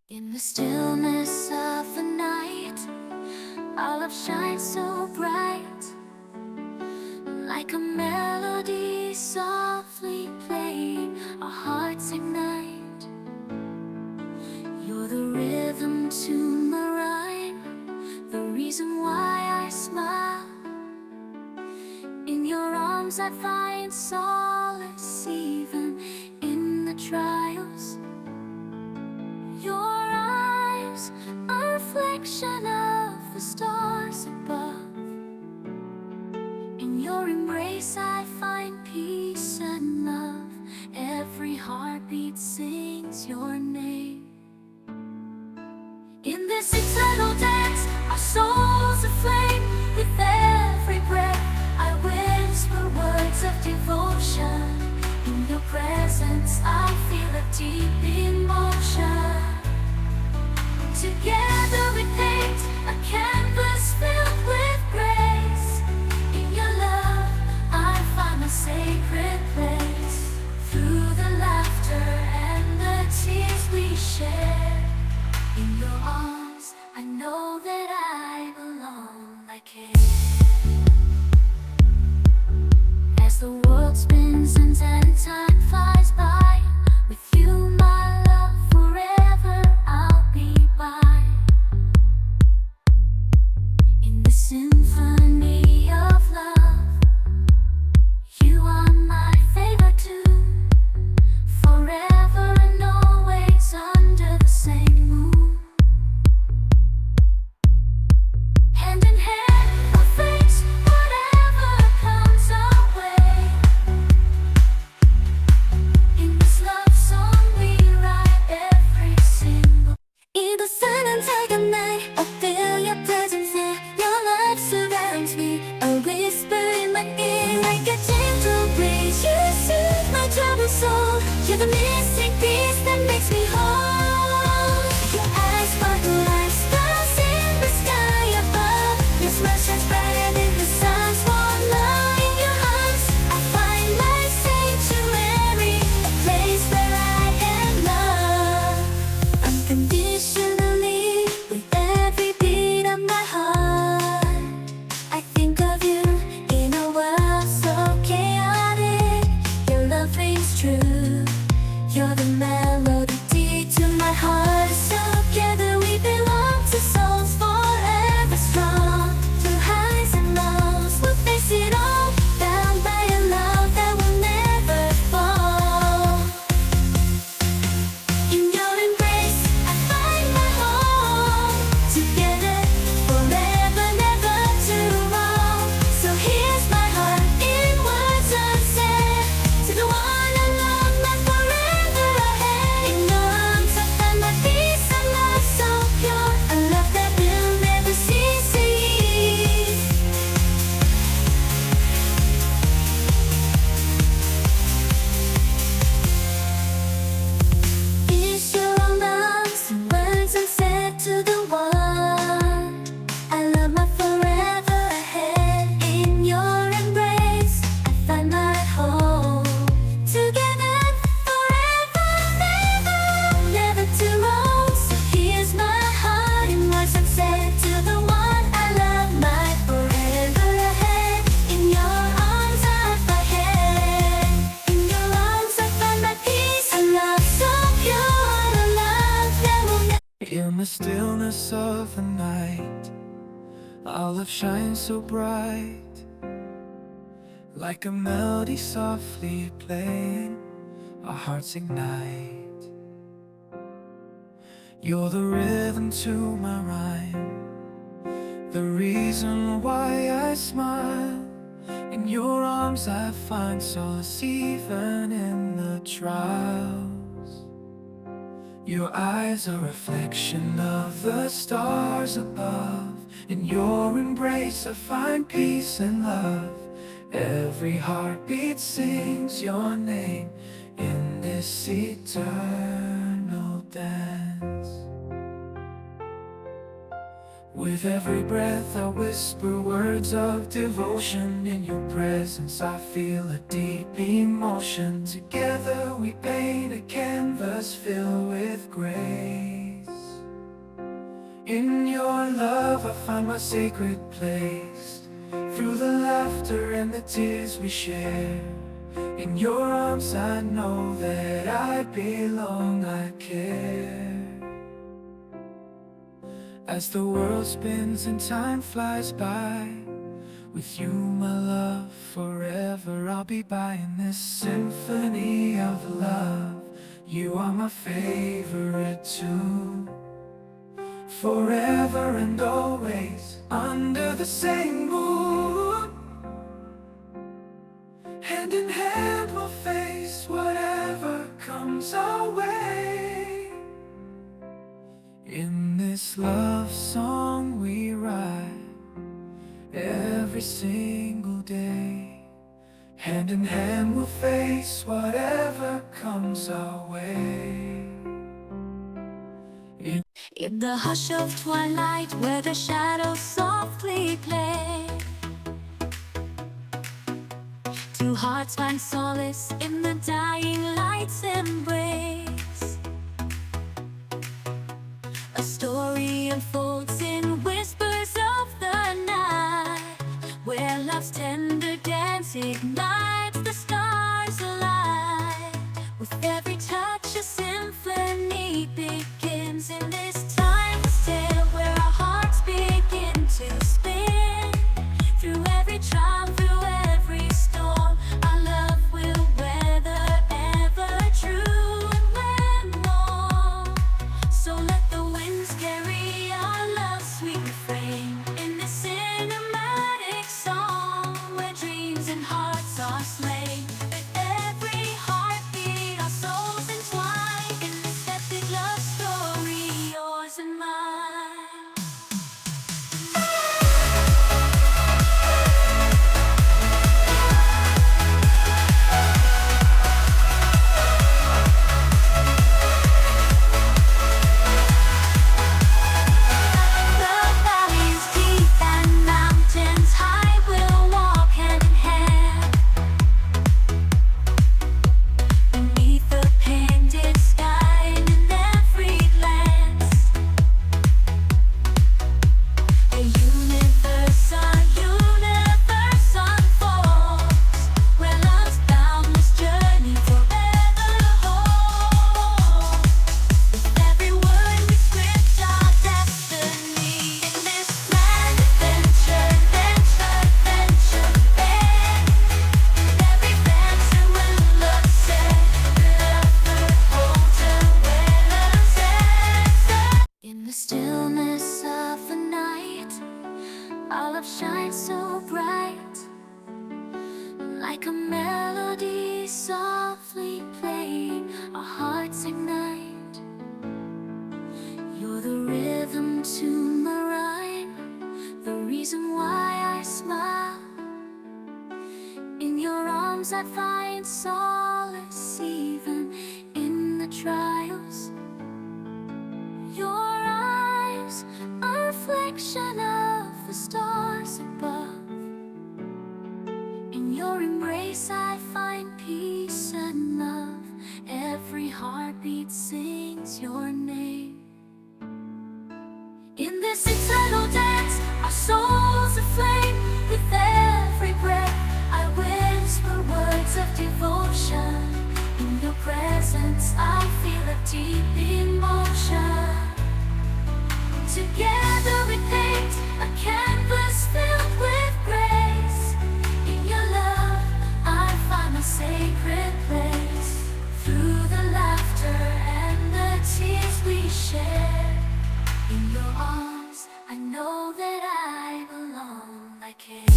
In the stillness of the night, our love shines so bright, like a melody softly playing, our hearts ignite. You're the rhythm to my rhyme, the reason why I smile. In your arms I find solace, even in the trials. Your eyes, a reflection of the stars above. In your embrace I find peace and love. Every heartbeat sings your name. In this eternal dance, our souls aflame. With every breath I whisper words of devotion. In your presence I feel a deep emotion. Together we paint a canvas filled with grace. In your love I find a sacred place. Through the laughter and the tears we share, in your arms I know that I belong. I care. As the world spins and time flies by, with you my love forever I'll be by. In the symphony of love, you are my favorite tune. Forever and always under the same moon. Hand in hand we'll face whatever comes our way. In this love song we write every single. In the silence of the night I feel your presence here. Your love surrounds me, a whisper in my ear. Like a gentle breeze you soothe my troubled soul. You're the missing piece that makes me whole. Your eyes sparkle like stars in the sky above. Your smile shines brighter than the sun's warm love. In your arms I find my sanctuary, a place where I am loved unconditionally. With every beat of my heart I think of you. In a world so chaotic, your love rings true. You're the melody to my heart. Together we belong to souls forever strong. Through highs and lows we'll face it all, bound by a love that will never fall. In your embrace I find my home. Together forever, never to wrong. So here's my heart in words unsaid. To the one I love, my forever ahead. In your arms I find my peace and love so pure. A love that will never cease to ease. Is your love some words unsaid to the one I love, my forever ahead. In your embrace I find my home. Together forever, never to roam. So here's my heart in words unsaid. To the one I love, my forever ahead. In your arms I find head. In your arms I find my peace and love so pure. A love that will never. In the stillness of the night, our love shines so bright, like a melody softly playing, our hearts ignite. You're the rhythm to my rhyme, the reason why I smile. In your arms I find solace even in the trials. Your eyes a reflection of the stars above. In your embrace I find peace and love. Every heartbeat sings your name in this eternal dance. With every breath I whisper words of devotion. In your presence I feel a deep emotion. Together we paint a canvas filled with grace. In your love I find my sacred place. Through the laughter and the tears we share, in your arms I know that I belong, I care. As the world spins and time flies by, with you my love, forever I'll be by. In this symphony of love, you are my favorite tune. Forever and always, under the same moon, hand in hand we'll face whatever comes our way. In this love song we write every single day. Hand in hand we'll face whatever comes our way. In the hush of twilight, where the shadows softly play, two hearts find solace in the dying light's embrace. A story unfolds in whispers of the night, where love's tender dance ignites the stars alight. With every touch a symphony begins. In this timeless tale where our hearts begin to spin, through every trial, through every storm, our love will weather ever true and when warm. So let the winds carry our love's sweet refrain in this cinematic song, where dreams and hearts are slain. With every heartbeat our souls entwine in this epic love story, yours and mine. The valleys deep and mountains high will walk hand in hand. Beneath the painted sky and in every glance, a universe unfolds, where love's boundless journey forever holds. With every word we script our destiny in this grand adventure, adventure bend. With every venture will look set, forever holds her where love's at. In the stillness of the night, our love shines so bright, like a melody softly playing, our hearts ignite. You're the rhythm to my rhyme, the reason why I smile. In your arms I find solace even in the trials. Your eyes, a reflection of the stars above. In your embrace I find peace and love. Every heartbeat sings your name. In this eternal dance, our souls aflame. With every breath I whisper words of devotion. In your presence I feel a deep emotion. Together we paint a canvas filled with grace. In your love I find my sacred place. Through the laughter and the tears we share, in your arms I know that I belong, I care.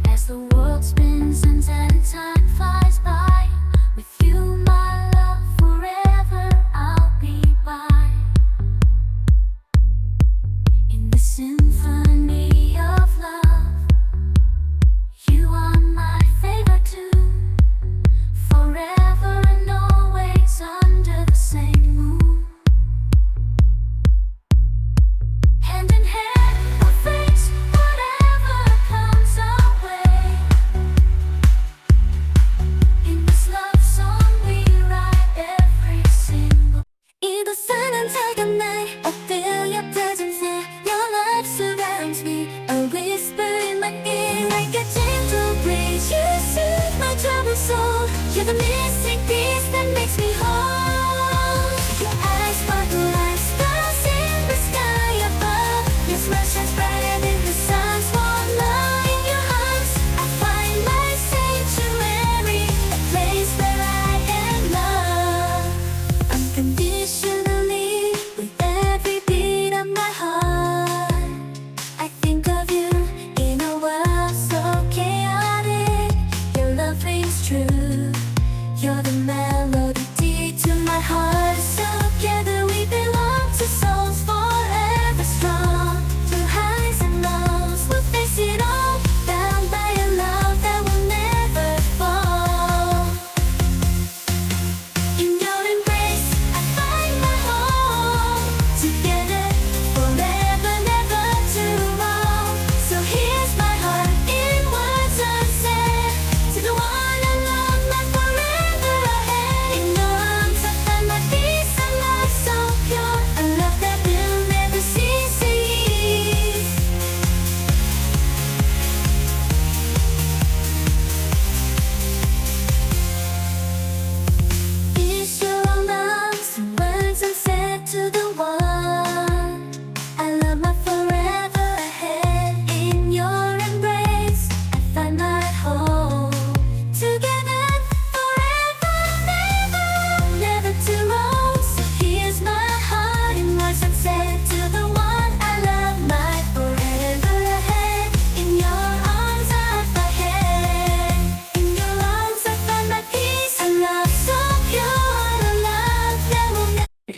As the world spins and time flies by, with you my love, forever I'll be by. In the symphony of love, you are my favorite tune. Forever and always under the same moon. Hand in hand we'll face whatever comes our way.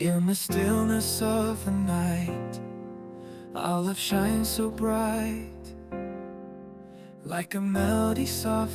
In the stillness of the night, our love shines so bright, like a melody soft